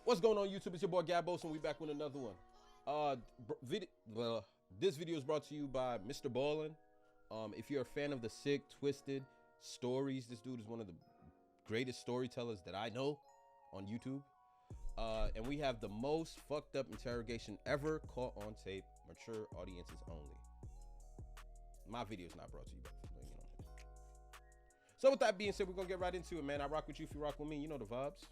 What's going on, YouTube? It's your boy Gabos, and we back with another one. This video is brought to you by Mr. Ballin. If you're a fan of the sick, twisted stories, this dude is one of the greatest storytellers that I know on YouTube. And we have the most fucked up interrogation ever caught on tape, mature audiences only. My video is not brought to you, but you know. So with that being said, we're gonna get right into it, man. I rock with you if you rock with me. You know the vibes.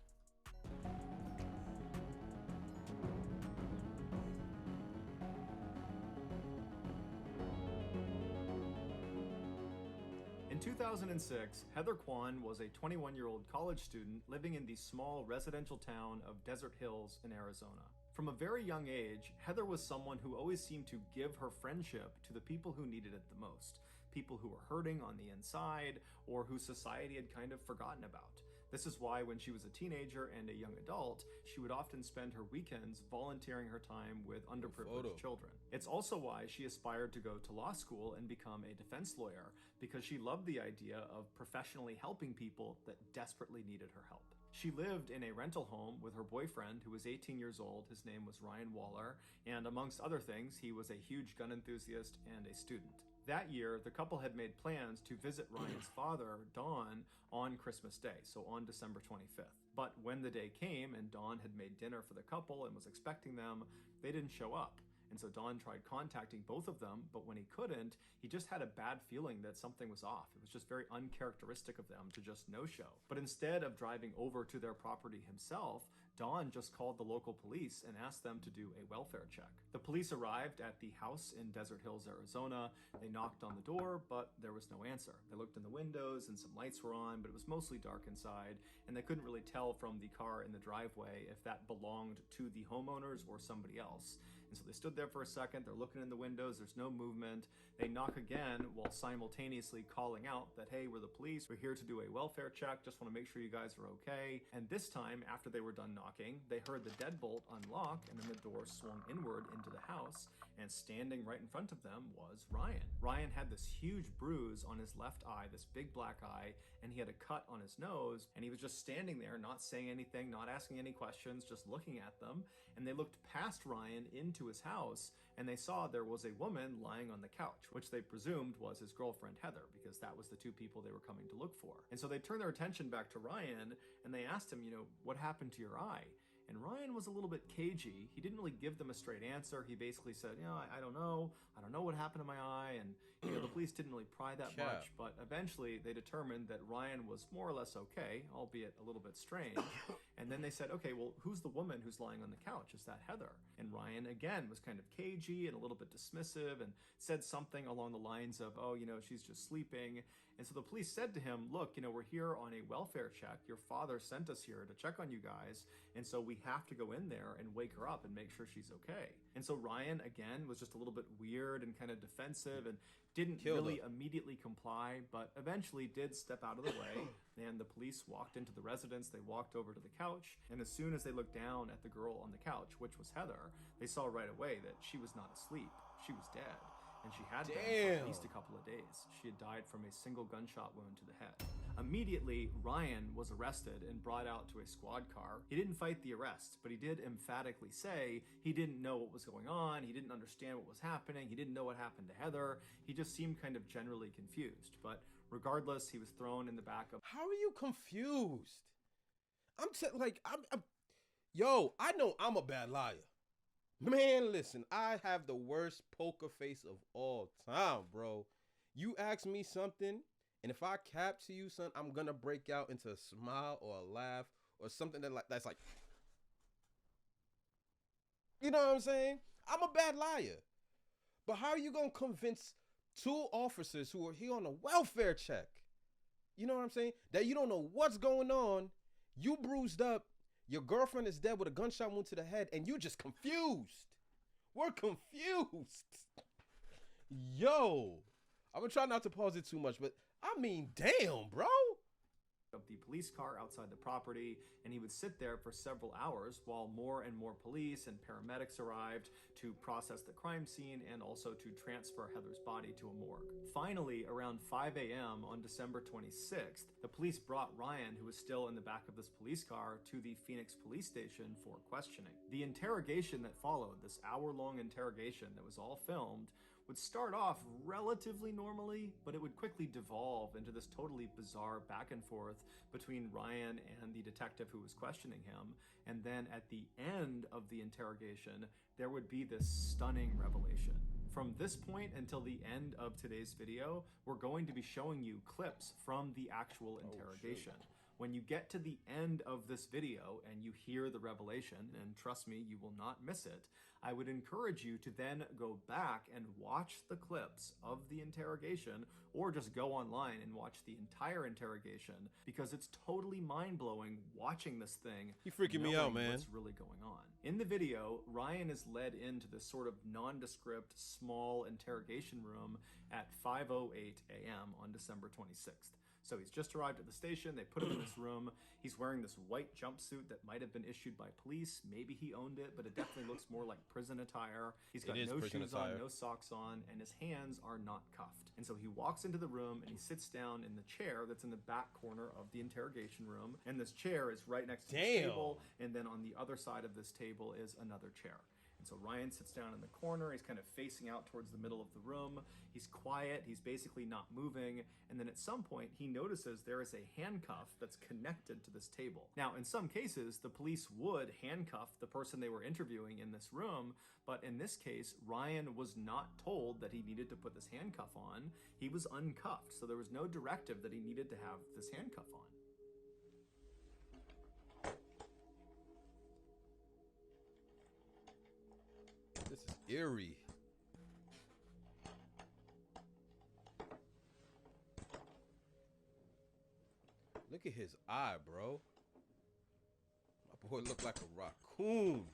In 2006, Heather Kwan was a 21-year-old college student living in the small residential town of Desert Hills in Arizona. From a very young age, Heather was someone who always seemed to give her friendship to the people who needed it the most, people who were hurting on the inside or who society had kind of forgotten about. This is why when she was a teenager and a young adult, she would often spend her weekends volunteering her time with underprivileged children. It's also why she aspired to go to law school and become a defense lawyer, because she loved the idea of professionally helping people that desperately needed her help. She lived in a rental home with her boyfriend, who was 18 years old. His name was Ryan Waller, and amongst other things, he was a huge gun enthusiast and a student. That year, the couple had made plans to visit Ryan's father, Don, on Christmas Day, so on December 25th. But when the day came and Don had made dinner for the couple and was expecting them, they didn't show up. And so Don tried contacting both of them, but when he couldn't, he just had a bad feeling that something was off. It was just very uncharacteristic of them to just no-show. But instead of driving over to their property himself, Don just called the local police and asked them to do a welfare check. The police arrived at the house in Desert Hills, Arizona. They knocked on the door, but there was no answer. They looked in the windows and some lights were on, but it was mostly dark inside, and they couldn't really tell from the car in the driveway if that belonged to the homeowners or somebody else. And so they stood there for a second, they're looking in the windows, there's no movement. They knock again while simultaneously calling out that, hey, we're the police, we're here to do a welfare check, just want to make sure you guys are okay. And this time, after they were done knocking, they heard the deadbolt unlock, and then the door swung inward into the house, and standing right in front of them was Ryan. Ryan had this huge bruise on his left eye, this big black eye, and he had a cut on his nose, and he was just standing there, not saying anything, not asking any questions, just looking at them. And they looked past Ryan into his house, and they saw there was a woman lying on the couch, which they presumed was his girlfriend Heather, because that was the two people they were coming to look for. And so they turned their attention back to Ryan, and they asked him, what happened to your eye? And Ryan was a little bit cagey. He didn't really give them a straight answer. He basically said, I don't know. I don't know what happened to my eye. And, the police didn't really pry that much. But eventually they determined that Ryan was more or less okay, albeit a little bit strange. And then they said, okay, well, who's the woman who's lying on the couch? Is that Heather? And Ryan, again, was kind of cagey and a little bit dismissive and said something along the lines of, she's just sleeping. And so the police said to him, look, we're here on a welfare check. Your father sent us here to check on you guys. And so we have to go in there and wake her up and make sure she's okay. And so Ryan, again, was just a little bit weird and kind of defensive and didn't really immediately comply, but eventually did step out of the way. And the police walked into the residence. They walked over to the couch. And as soon as they looked down at the girl on the couch, which was Heather, they saw right away that she was not asleep. She was dead. And she had been for at least a couple of days. She had died from a single gunshot wound to the head. Immediately, Ryan was arrested and brought out to a squad car. He didn't fight the arrest, but he did emphatically say he didn't know what was going on. He didn't understand what was happening. He didn't know what happened to Heather. He just seemed kind of generally confused. But regardless, he was thrown in the back of... How are you confused? Yo, I know I'm a bad liar. Man, listen, I have the worst poker face of all time, bro. You ask me something, and if I cap to you, son, I'm gonna break out into a smile or a laugh or something that's like, you know what I'm saying? I'm a bad liar. But how are you gonna convince two officers who are here on a welfare check, you know what I'm saying, that you don't know what's going on, you bruised up, your girlfriend is dead with a gunshot wound to the head, and you just confused? We're confused. Yo, I'm gonna try not to pause it too much, but I mean, damn, bro. of the police car outside the property, and he would sit there for several hours while more and more police and paramedics arrived to process the crime scene and also to transfer Heather's body to a morgue. Finally, around 5 a.m. on December 26th, the police brought Ryan, who was still in the back of this police car, to the Phoenix police station for questioning. The interrogation that followed, this hour-long interrogation that was all filmed, would start off relatively normally, but it would quickly devolve into this totally bizarre back and forth between Ryan and the detective who was questioning him. And then at the end of the interrogation, there would be this stunning revelation. From this point until the end of today's video, we're going to be showing you clips from the actual interrogation. When you get to the end of this video and you hear the revelation, and trust me, you will not miss it, I would encourage you to then go back and watch the clips of the interrogation, or just go online and watch the entire interrogation, because it's totally mind-blowing watching this thing. You freaking me out, man. What's really going on. In the video, Ryan is led into this sort of nondescript, small interrogation room at 5:08 a.m. on December 26th. So he's just arrived at the station, they put him in this room, he's wearing this white jumpsuit that might have been issued by police, maybe he owned it, but it definitely looks more like prison attire. He's got no shoes on, no socks on, and his hands are not cuffed. And so he walks into the room and he sits down in the chair that's in the back corner of the interrogation room, and this chair is right next to the table, and then on the other side of this table is another chair. And so Ryan sits down in the corner, he's kind of facing out towards the middle of the room, he's quiet, he's basically not moving, and then at some point he notices there is a handcuff that's connected to this table. Now, in some cases, the police would handcuff the person they were interviewing in this room, but in this case, Ryan was not told that he needed to put this handcuff on. He was uncuffed, so there was no directive that he needed to have this handcuff on. This is eerie. Look at his eye, bro. My boy looked like a raccoon.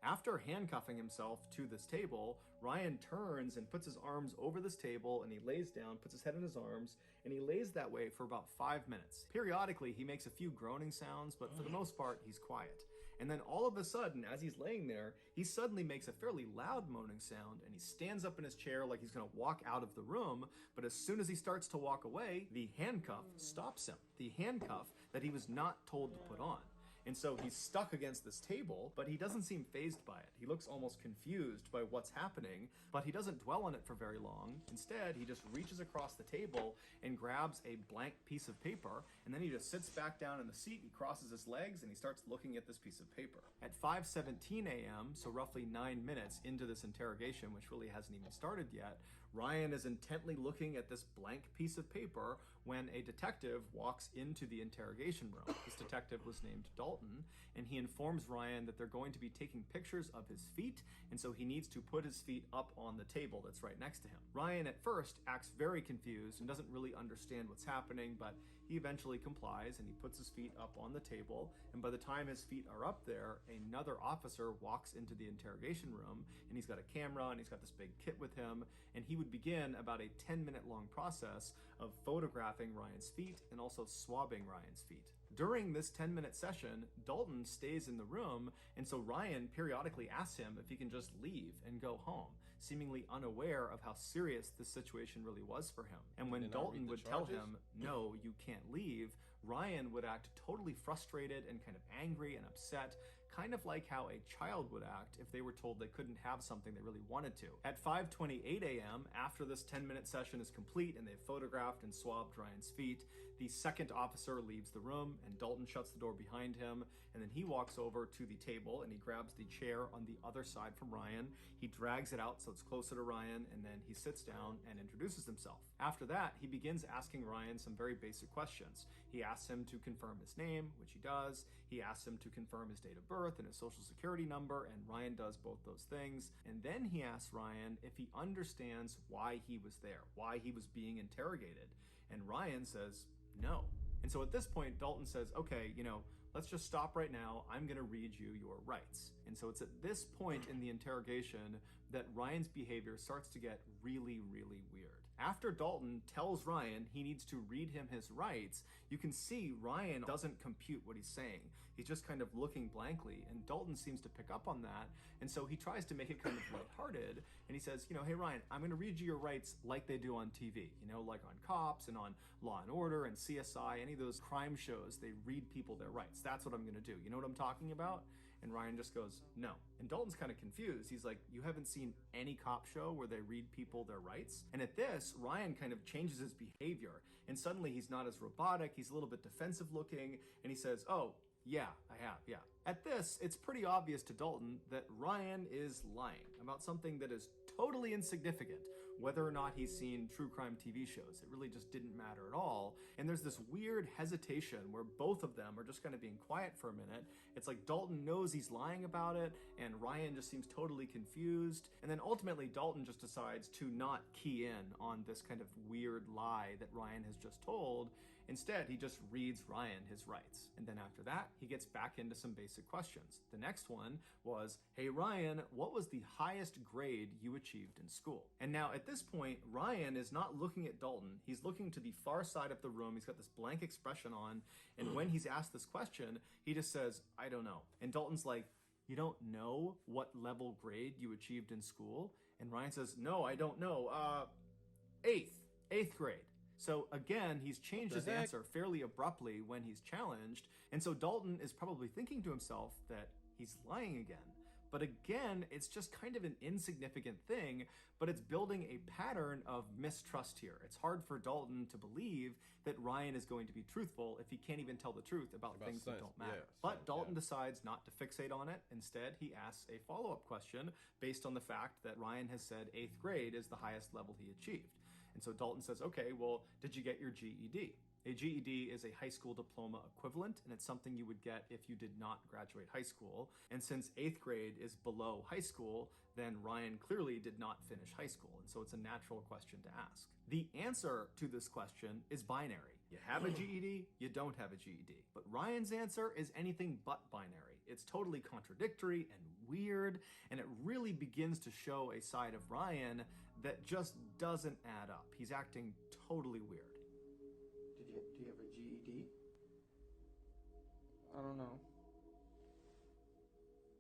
After handcuffing himself to this table, Ryan turns and puts his arms over this table, and he lays down, puts his head in his arms, and he lays that way for about 5 minutes. Periodically, he makes a few groaning sounds, but for the most part, he's quiet. And then all of a sudden, as he's laying there, he suddenly makes a fairly loud moaning sound, and he stands up in his chair like he's gonna walk out of the room, but as soon as he starts to walk away, the handcuff stops him. The handcuff that he was not told to put on. And so he's stuck against this table, but he doesn't seem fazed by it. He looks almost confused by what's happening, but he doesn't dwell on it for very long. Instead, he just reaches across the table and grabs a blank piece of paper, and then he just sits back down in the seat, he crosses his legs, and he starts looking at this piece of paper. At 5:17 a.m., so roughly 9 minutes into this interrogation, which really hasn't even started yet, Ryan is intently looking at this blank piece of paper when a detective walks into the interrogation room. This detective was named Dalton, and he informs Ryan that they're going to be taking pictures of his feet, and so he needs to put his feet up on the table that's right next to him. Ryan at first acts very confused and doesn't really understand what's happening, but he eventually complies and he puts his feet up on the table, and by the time his feet are up there, another officer walks into the interrogation room, and he's got a camera and he's got this big kit with him, and he would begin about a 10-minute long process of photographing Ryan's feet and also swabbing Ryan's feet. During this 10-minute session, Dalton stays in the room, and so Ryan periodically asks him if he can just leave and go home, seemingly unaware of how serious this situation really was for him. And when Dalton would tell him, no, you can't leave, Ryan would act totally frustrated and kind of angry and upset, kind of like how a child would act if they were told they couldn't have something they really wanted to. At 5:28 a.m., after this 10-minute session is complete and they've photographed and swabbed Ryan's feet, the second officer leaves the room and Dalton shuts the door behind him, and then he walks over to the table and he grabs the chair on the other side from Ryan. He drags it out so it's closer to Ryan, and then he sits down and introduces himself. After that, he begins asking Ryan some very basic questions. He asks him to confirm his name, which he does. He asks him to confirm his date of birth and his social security number, and Ryan does both those things. And then he asks Ryan if he understands why he was there, why he was being interrogated. And Ryan says no. And so at this point, Dalton says, okay, let's just stop right now. I'm gonna read you your rights. And so it's at this point in the interrogation that Ryan's behavior starts to get really, really weird. After Dalton tells Ryan he needs to read him his rights, you can see Ryan doesn't compute what he's saying. He's just kind of looking blankly, and Dalton seems to pick up on that, and so he tries to make it kind of lighthearted, and he says, hey Ryan, I'm gonna read you your rights like they do on TV, like on Cops and on Law and Order and CSI, any of those crime shows, they read people their rights. That's what I'm gonna do. You know what I'm talking about? And Ryan just goes, no. And Dalton's kind of confused. He's like, you haven't seen any cop show where they read people their rights? And at this, Ryan kind of changes his behavior. And suddenly he's not as robotic. He's a little bit defensive looking. And he says, oh, yeah, I have, yeah. At this, it's pretty obvious to Dalton that Ryan is lying about something that is totally insignificant, whether or not he's seen true crime TV shows. It really just didn't matter at all. And there's this weird hesitation where both of them are just kind of being quiet for a minute. It's like Dalton knows he's lying about it, and Ryan just seems totally confused. And then ultimately, Dalton just decides to not key in on this kind of weird lie that Ryan has just told. Instead, he just reads Ryan his rights. And then after that, he gets back into some basic questions. The next one was, hey Ryan, what was the highest grade you achieved in school? And now at this point, Ryan is not looking at Dalton. He's looking to the far side of the room. He's got this blank expression on. And when he's asked this question, he just says, I don't know. And Dalton's like, you don't know what level grade you achieved in school? And Ryan says, no, I don't know. Eighth grade. So again, he's changed his answer fairly abruptly when he's challenged. And so Dalton is probably thinking to himself that he's lying again. But again, it's just kind of an insignificant thing, but it's building a pattern of mistrust here. It's hard for Dalton to believe that Ryan is going to be truthful if he can't even tell the truth about things that don't matter. Yeah, but Dalton decides not to fixate on it. Instead, he asks a follow-up question based on the fact that Ryan has said 8th grade is the highest level he achieved. And so Dalton says, okay, well, did you get your GED? A GED is a high school diploma equivalent, and it's something you would get if you did not graduate high school. And since 8th grade is below high school, then Ryan clearly did not finish high school. And so it's a natural question to ask. The answer to this question is binary. You have a GED, you don't have a GED. But Ryan's answer is anything but binary. It's totally contradictory and weird, and it really begins to show a side of Ryan that just doesn't add up. He's acting totally weird. Do you have a GED? I don't know.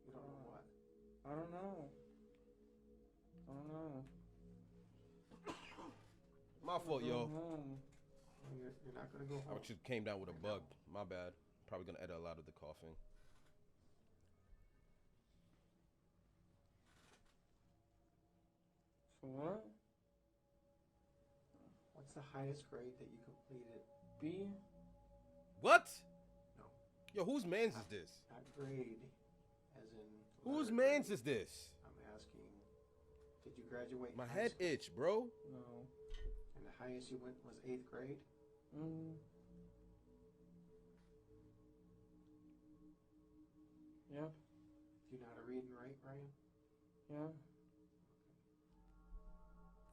You don't know what? I don't know. My fault, yo. You're not gonna go I home. just came down with a bug. My bad. Probably gonna edit a lot of the coughing. So what? What's the highest grade that you completed? B? What? No. Yo, whose mans is this? Not grade, as in. Whose letter mans grade. is this? I'm asking. Did you graduate? My high head school? itch, bro. No. And the highest you went was 8th grade. Yep. Do you know how to read and write, Ryan? Yeah.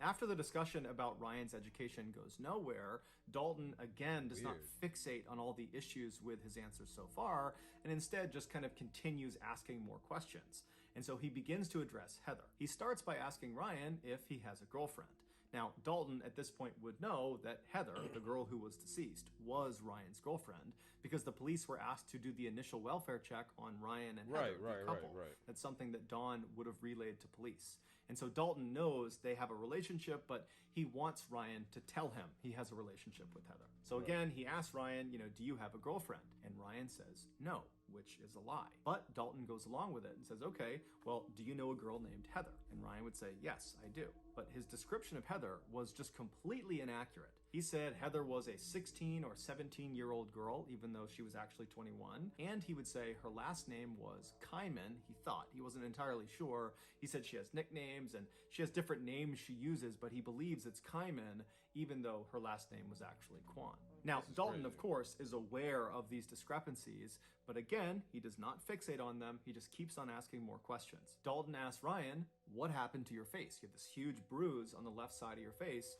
After the discussion about Ryan's education goes nowhere, Dalton again does not fixate on all the issues with his answers so far, and instead just kind of continues asking more questions. And so he begins to address Heather. He starts by asking Ryan if he has a girlfriend. Now, Dalton at this point would know that Heather, the girl who was deceased, was Ryan's girlfriend because the police were asked to do the initial welfare check on Ryan and Heather, the couple. Right. That's something that Dawn would have relayed to police. And so Dalton knows they have a relationship, but he wants Ryan to tell him he has a relationship with Heather. So again, he asks Ryan, do you have a girlfriend? And Ryan says no, which is a lie. But Dalton goes along with it and says, okay, well, do you know a girl named Heather? And Ryan would say, yes, I do. But his description of Heather was just completely inaccurate. He said Heather was a 16 or 17-year-old girl, even though she was actually 21. And he would say her last name was Kyman. He thought. He wasn't entirely sure. He said she has nicknames and she has different names she uses, but he believes it's Kyman, even though her last name was actually Kwan. Now, Dalton, of course, is aware of these discrepancies, but again, he does not fixate on them. He just keeps on asking more questions. Dalton asks Ryan, what happened to your face? You have this huge bruise on the left side of your face.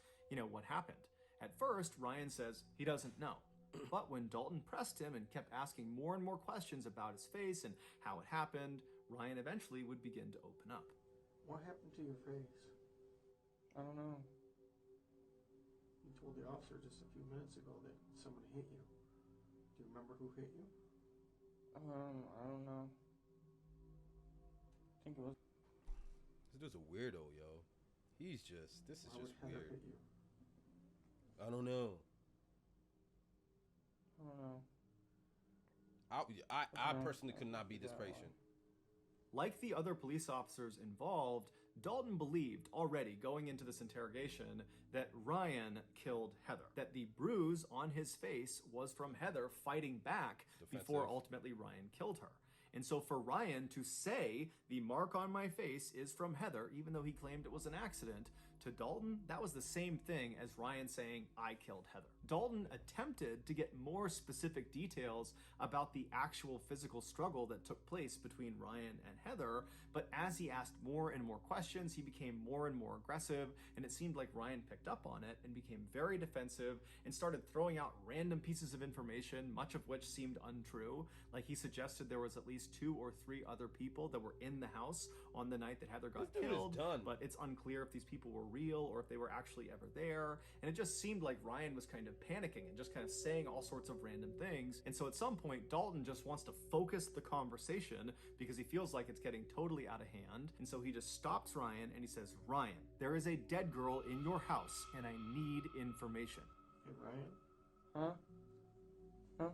What happened? At first, Ryan says he doesn't know. But when Dalton pressed him and kept asking more and more questions about his face and how it happened, Ryan eventually would begin to open up. What happened to your face? I don't know. You told the officer just a few minutes ago that someone hit you. Do you remember who hit you? I don't know. I think it was. This dude's a weirdo, yo. This is Why would just Heather weird. hit you? I don't know. I don't know. I personally could not be this patient. Like the other police officers involved, Dalton believed already going into this interrogation that Ryan killed Heather, that the bruise on his face was from Heather fighting back before ultimately Ryan killed her. And so for Ryan to say the mark on my face is from Heather, even though he claimed it was an accident, to Dalton, that was the same thing as Ryan saying, I killed Heather. Dalton attempted to get more specific details about the actual physical struggle that took place between Ryan and Heather, but as he asked more and more questions, he became more and more aggressive, and it seemed like Ryan picked up on it and became very defensive and started throwing out random pieces of information, much of which seemed untrue. Like he suggested there was at least 2 or 3 other people that were in the house on the night that Heather got killed, but it's unclear if these people were real or if they were actually ever there. And it just seemed like Ryan was kind of panicking and just kind of saying all sorts of random things. And so at some point, Dalton just wants to focus the conversation because he feels like it's getting totally out of hand. And so he just stops Ryan and he says, Ryan, there is a dead girl in your house and I need information. Hey, Ryan? Huh? Huh?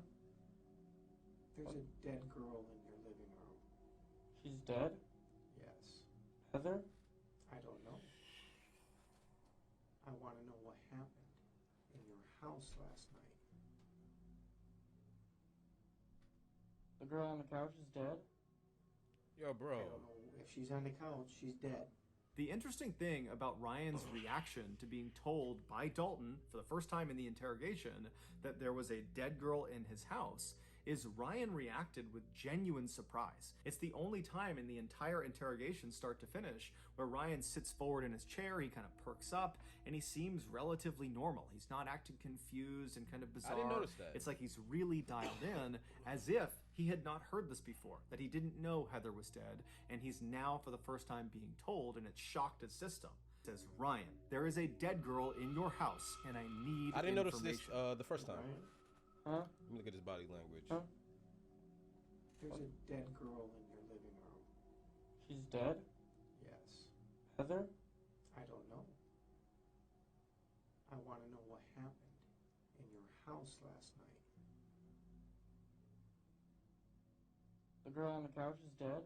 There's a dead girl in your living room. She's dead? Yes. Heather? I don't know. I want to know what happened in your house last night. The girl on the couch is dead? Yo, bro. I don't know. If she's on the couch, she's dead. The interesting thing about Ryan's reaction to being told by Dalton for the first time in the interrogation that there was a dead girl in his house is Ryan reacted with genuine surprise. It's the only time in the entire interrogation, start to finish, where Ryan sits forward in his chair, he kind of perks up, and he seems relatively normal. He's not acting confused and kind of bizarre. I didn't notice that. It's like he's really dialed in, as if he had not heard this before, that he didn't know Heather was dead, and he's now for the first time being told, and it shocked his system. It says, Ryan, there is a dead girl in your house, and I need I didn't notice information. this the first time. Ryan? Huh? Let me look at his body language. Huh? There's a dead girl in your living room. She's dead? Yes. Heather? I don't know. I want to know what happened in your house last night. The girl on the couch is dead?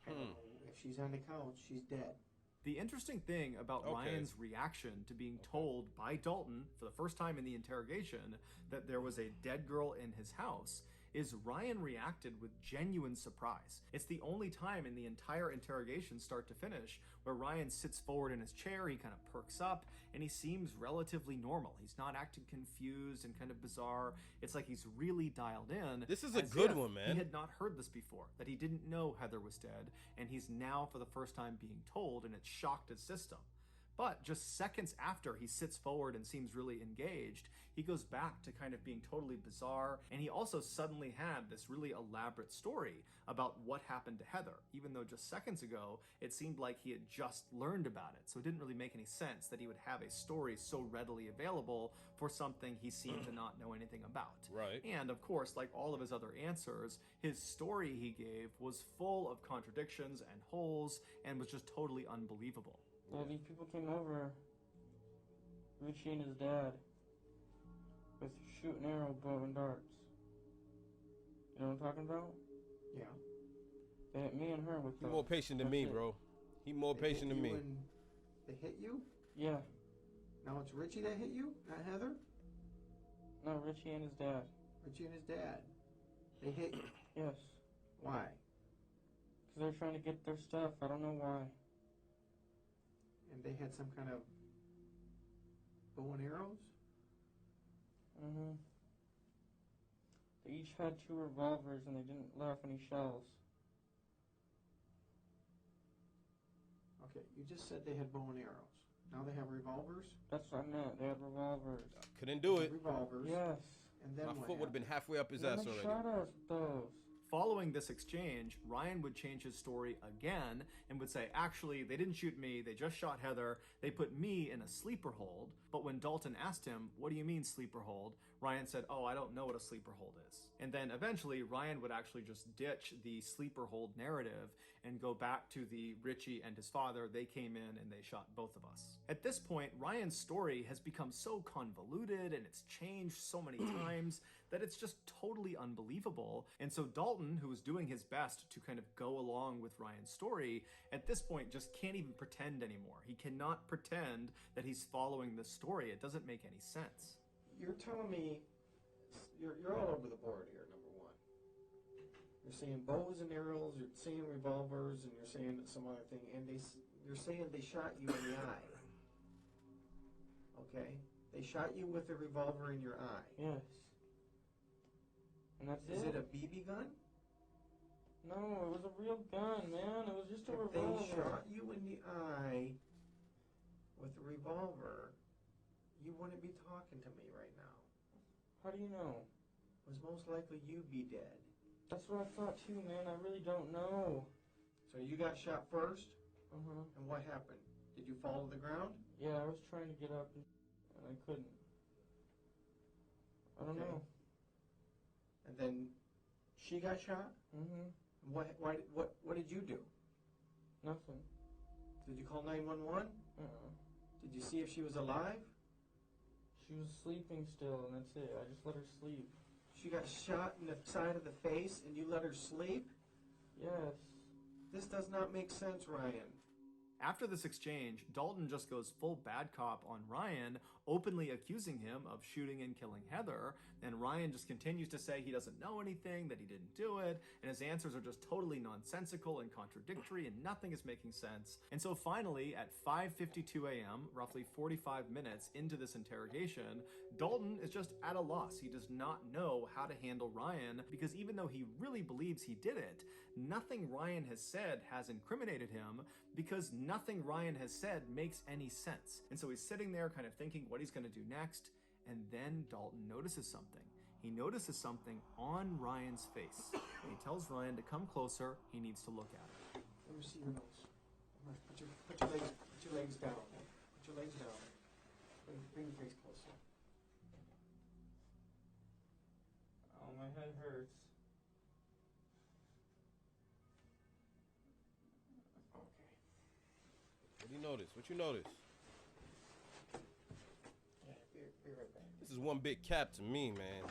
I don't know. If she's on the couch, she's dead. The interesting thing about Ryan's reaction to being told by Dalton for the first time in the interrogation that there was a dead girl in his house is Ryan reacted with genuine surprise. It's the only time in the entire interrogation, start to finish, where Ryan sits forward in his chair, he kind of perks up, and he seems relatively normal. He's not acting confused and kind of bizarre. It's like he's really dialed in. This is a good if one, man. He had not heard this before, that he didn't know Heather was dead, and he's now for the first time being told, and it shocked his system. But just seconds after he sits forward and seems really engaged, he goes back to kind of being totally bizarre, and he also suddenly had this really elaborate story about what happened to Heather, even though just seconds ago it seemed like he had just learned about it. So it didn't really make any sense that he would have a story so readily available for something he seemed to not know anything about. Right. And of course, like all of his other answers, his story he gave was full of contradictions and holes and was just totally unbelievable. Well, these people came over, Richie and his dad, with shoot and arrow, bow and darts. You know what I'm talking about? Yeah. They hit me and her with He more patient than me, bro. He more They patient hit than you me. and They hit you? Yeah. Now it's Richie that hit you, not Heather? No, Richie and his dad. Richie and his dad. They hit you. Yes. Why? Because they're trying to get their stuff. I don't know why. And they had some kind of bow and arrows? Mm-hmm. They each had 2 revolvers and they didn't let off any shells. Okay, you just said they had bow and arrows. Now they have revolvers? That's what I meant. They had revolvers. Couldn't do it. Revolvers. Yes. And then My what foot would have been happened? halfway up his They ass shot already. us with those. Following this exchange, Ryan would change his story again and would say, actually, they didn't shoot me, they just shot Heather, they put me in a sleeper hold. But when Dalton asked him, what do you mean sleeper hold? Ryan said, oh, I don't know what a sleeper hold is. And then eventually Ryan would actually just ditch the sleeper hold narrative and go back to the Richie and his father. They came in and they shot both of us. At this point, Ryan's story has become so convoluted and it's changed so many times that it's just totally unbelievable. And so Dalton, who was doing his best to kind of go along with Ryan's story, at this point just can't even pretend anymore. He cannot pretend that he's following this story. It doesn't make any sense. You're telling me you're all over the board here, number one. You're saying bows and arrows, you're saying revolvers, and you're saying some other thing, and you're saying they shot you in the eye. Okay? They shot you with a revolver in your eye. Yes. And that's Is it a BB gun? No, it was a real gun, man. It was just a If revolver. they shot you in the eye with a revolver, you wouldn't be talking to me right now. How do you know? It was most likely you'd be dead. That's what I thought too, man. I really don't know. So you got shot first, Uh-huh. and what happened? Did you fall to the ground? Yeah, I was trying to get up and I couldn't. I don't Okay. know. And then she got shot? Mm-hmm. What did you do? Nothing. Did you call 911? Uh-uh. Did you see if she was alive? She was sleeping still, and that's it. I just let her sleep. She got shot in the side of the face and you let her sleep? Yes. This does not make sense, Ryan. After this exchange, Dalton just goes full bad cop on Ryan, openly accusing him of shooting and killing Heather, and Ryan just continues to say he doesn't know anything, that he didn't do it, and his answers are just totally nonsensical and contradictory, and nothing is making sense. And so finally, at 5:52 a.m., roughly 45 minutes into this interrogation, Dalton is just at a loss. He does not know how to handle Ryan, because even though he really believes he did it, nothing Ryan has said has incriminated him, because nothing Ryan has said makes any sense. And so he's sitting there kind of thinking what he's going to do next, and then Dalton notices something. He notices something on Ryan's face. And he tells Ryan to come closer. He needs to look at it. Let me see your nose. Put your legs down. Put your legs down. Bring your face closer. Oh, my head hurts. Okay. What do you notice? What you notice? Yeah, be right back. This is one big cap to me, man.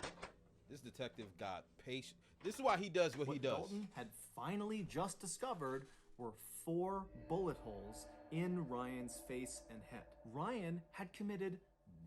This detective got patient. This is why he does what he does. Dalton had finally just discovered were 4 bullet holes in Ryan's face and head. Ryan had committed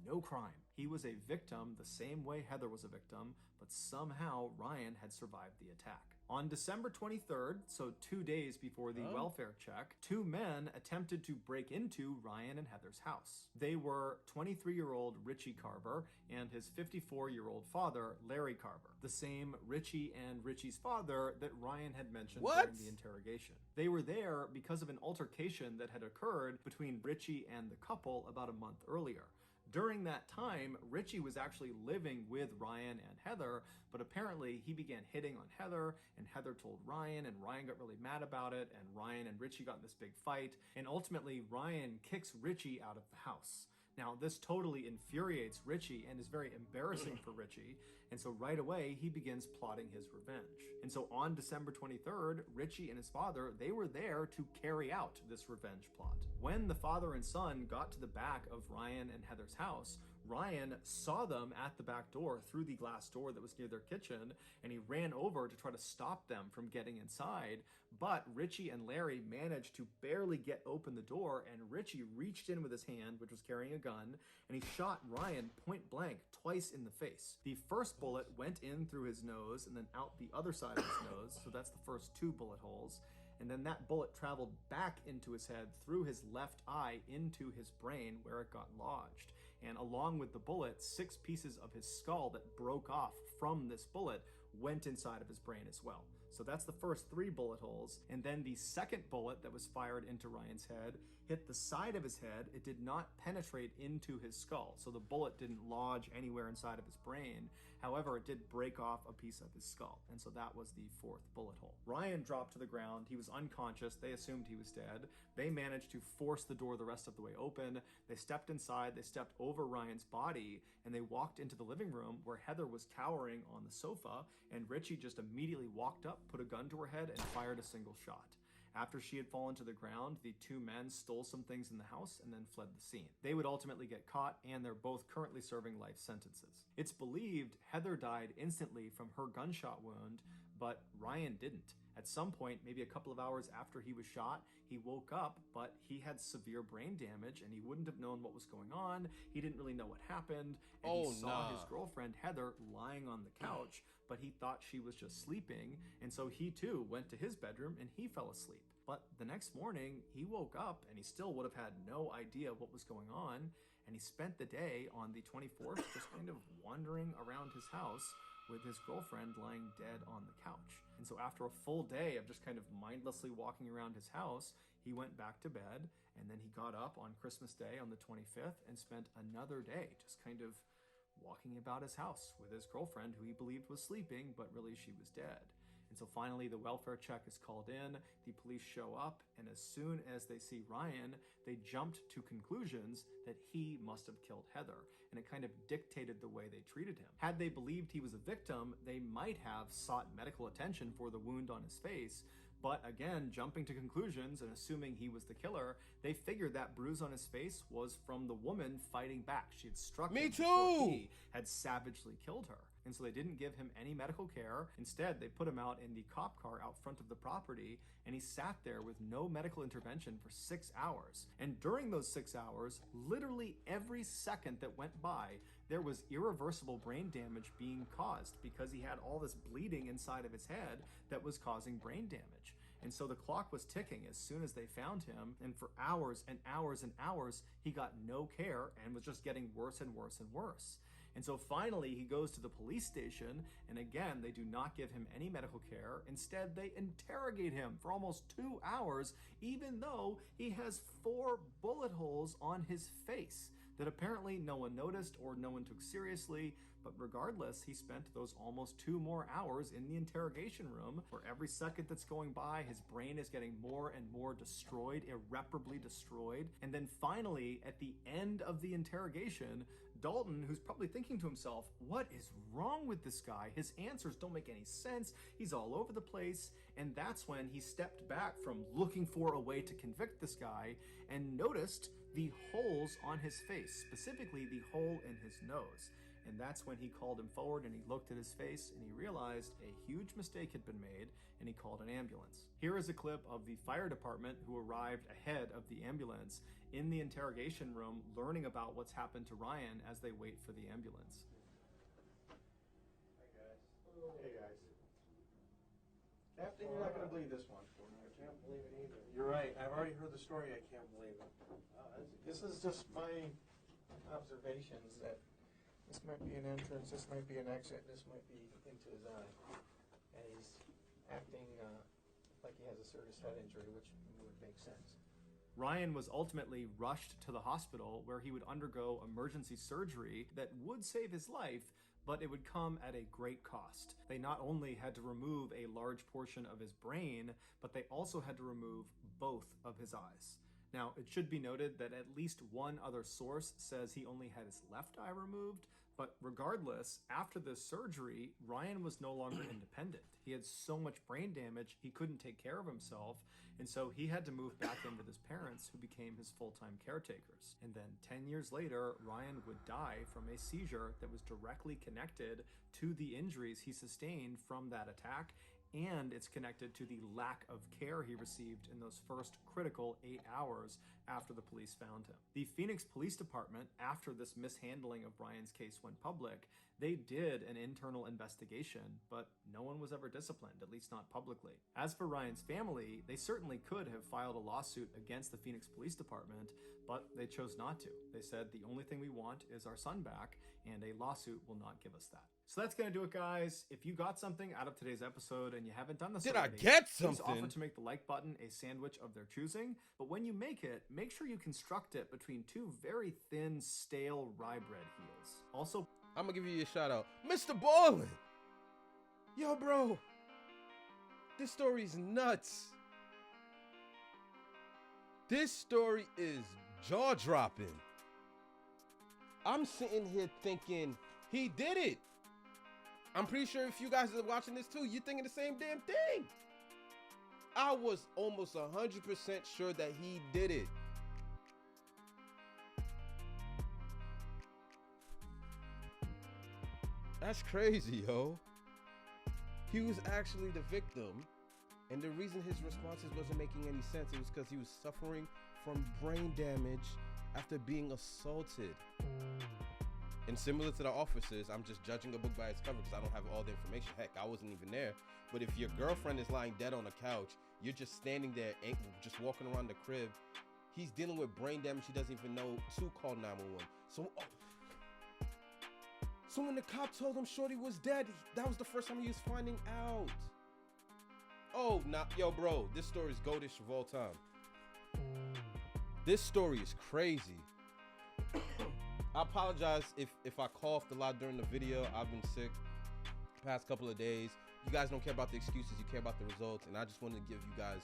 no crime. He was a victim the same way Heather was a victim, but somehow Ryan had survived the attack. On December 23rd, so 2 days before the welfare check, 2 men attempted to break into Ryan and Heather's house. They were 23-year-old Richie Carver and his 54-year-old father, Larry Carver, the same Richie and Richie's father that Ryan had mentioned during the interrogation. They were there because of an altercation that had occurred between Richie and the couple about a month earlier. During that time, Richie was actually living with Ryan and Heather, but apparently he began hitting on Heather, and Heather told Ryan, and Ryan got really mad about it, and Ryan and Richie got in this big fight, and ultimately Ryan kicks Richie out of the house. Now, this totally infuriates Richie and is very embarrassing for Richie, and so right away he begins plotting his revenge. And so on December 23rd, Richie and his father, they were there to carry out this revenge plot. When the father and son got to the back of Ryan and Heather's house, Ryan saw them at the back door through the glass door that was near their kitchen, and he ran over to try to stop them from getting inside, but Richie and Larry managed to barely get open the door, and Richie reached in with his hand, which was carrying a gun, and he shot Ryan point blank twice in the face. The first bullet went in through his nose and then out the other side of his nose, so that's the first 2 bullet holes. And then that bullet traveled back into his head through his left eye into his brain where it got lodged. And along with the bullet, 6 pieces of his skull that broke off from this bullet went inside of his brain as well. So that's the first 3 bullet holes. And then the second bullet that was fired into Ryan's head hit the side of his head, it did not penetrate into his skull. So the bullet didn't lodge anywhere inside of his brain. However, it did break off a piece of his skull. And so that was the fourth bullet hole. Ryan dropped to the ground. He was unconscious. They assumed he was dead. They managed to force the door the rest of the way open. They stepped inside. They stepped over Ryan's body, and they walked into the living room where Heather was cowering on the sofa, and Richie just immediately walked up, put a gun to her head, and fired a single shot. After she had fallen to the ground, the two men stole some things in the house and then fled the scene. They would ultimately get caught, and they're both currently serving life sentences. It's believed Heather died instantly from her gunshot wound, but Ryan didn't. At some point, maybe a couple of hours after he was shot, he woke up, but he had severe brain damage, and he wouldn't have known what was going on. He didn't really know what happened, and he saw his girlfriend Heather lying on the couch, but he thought she was just sleeping, and so he too went to his bedroom and he fell asleep. But the next morning, he woke up and he still would have had no idea what was going on, and he spent the day on the 24th just kind of wandering around his house with his girlfriend lying dead on the couch. And so after a full day of just kind of mindlessly walking around his house, he went back to bed, and then he got up on Christmas Day on the 25th and spent another day just kind of walking about his house with his girlfriend, who he believed was sleeping, but really she was dead. And so finally the welfare check is called in, the police show up, and as soon as they see Ryan, they jumped to conclusions that he must have killed Heather, and it kind of dictated the way they treated him. Had they believed he was a victim, they might have sought medical attention for the wound on his face, but again, jumping to conclusions and assuming he was the killer, they figured that bruise on his face was from the woman fighting back. She had struck him before he had savagely killed her. And so they didn't give him any medical care. Instead, they put him out in the cop car out front of the property, and he sat there with no medical intervention for 6 hours. And during those 6 hours, literally every second that went by, there was irreversible brain damage being caused because he had all this bleeding inside of his head that was causing brain damage. And so the clock was ticking as soon as they found him, and for hours and hours and hours, he got no care and was just getting worse and worse and worse. And so finally he goes to the police station, and again, they do not give him any medical care. Instead, they interrogate him for almost 2 hours, even though he has 4 bullet holes on his face that apparently no one noticed or no one took seriously. But regardless, he spent those almost 2 more hours in the interrogation room, where every second that's going by, his brain is getting more and more destroyed, irreparably destroyed. And then finally, at the end of the interrogation, Dalton, who's probably thinking to himself, what is wrong with this guy? His answers don't make any sense. He's all over the place. And that's when he stepped back from looking for a way to convict this guy and noticed the holes on his face, specifically the hole in his nose. And that's when he called him forward, and he looked at his face and he realized a huge mistake had been made, and he called an ambulance. Here is a clip of the fire department who arrived ahead of the ambulance in the interrogation room, learning about what's happened to Ryan as they wait for the ambulance. Hey guys. Hey guys. Captain, you're not going to believe this one. I can't believe it either. You're right. I've already heard the story. I can't believe it. This is just my observations that this might be an entrance, this might be an exit, this might be into his eye. And he's acting like he has a serious head injury, which would make sense. Ryan was ultimately rushed to the hospital, where he would undergo emergency surgery that would save his life, but it would come at a great cost. They not only had to remove a large portion of his brain, but they also had to remove both of his eyes. Now, it should be noted that at least one other source says he only had his left eye removed, but regardless, after this surgery, Ryan was no longer independent. He had so much brain damage, he couldn't take care of himself, and so he had to move back in with his parents, who became his full-time caretakers. And then 10 years later, Ryan would die from a seizure that was directly connected to the injuries he sustained from that attack, and it's connected to the lack of care he received in those first critical 8 hours after the police found him. The Phoenix Police Department, after this mishandling of Ryan's case went public, they did an internal investigation, but no one was ever disciplined, at least not publicly. As for Ryan's family, they certainly could have filed a lawsuit against the Phoenix Police Department, but they chose not to. They said, the only thing we want is our son back, and a lawsuit will not give us that. So that's going to do it, guys. If you got something out of today's episode and you haven't done this already, I get please something? offer to make the like button a sandwich of their choosing. But when you make it, make sure you construct it between two very thin, stale rye bread heels. Also, I'm gonna give you a shout out, Mr. Ballin. Yo, bro, this story's nuts. This story is jaw-dropping. I'm sitting here thinking he did it. I'm pretty sure if you guys are watching this too, you're thinking the same damn thing. I was almost 100% sure that he did it. That's crazy, yo. He was actually the victim, and the reason his responses wasn't making any sense, it was because he was suffering from brain damage after being assaulted. And similar to the officers, I'm just judging a book by its cover because I don't have all the information. Heck, I wasn't even there. But if your girlfriend is lying dead on a couch, you're just standing there, just walking around the crib, he's dealing with brain damage he doesn't even know to call 911. So when the cop told him Shorty was dead, that was the first time he was finding out. Oh, yo, bro, this story is goldish of all time. This story is crazy. I apologize if I coughed a lot during the video. I've been sick the past couple of days. You guys don't care about the excuses, you care about the results, and I just wanted to give you guys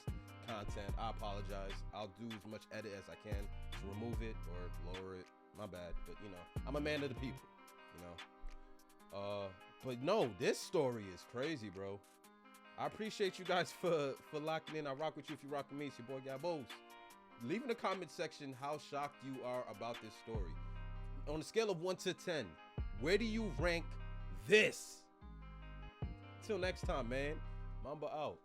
content. I apologize. I'll do as much edit as I can to remove it or lower it. My bad, but you know, I'm a man of the people, you know. But no, this story is crazy, bro. I appreciate you guys for locking in. I rock with you if you rock with me. It's your boy Gabos. Leave in the comment section how shocked you are about this story. On a scale of 1 to 10, where do you rank this? Till next time, man. Mamba out.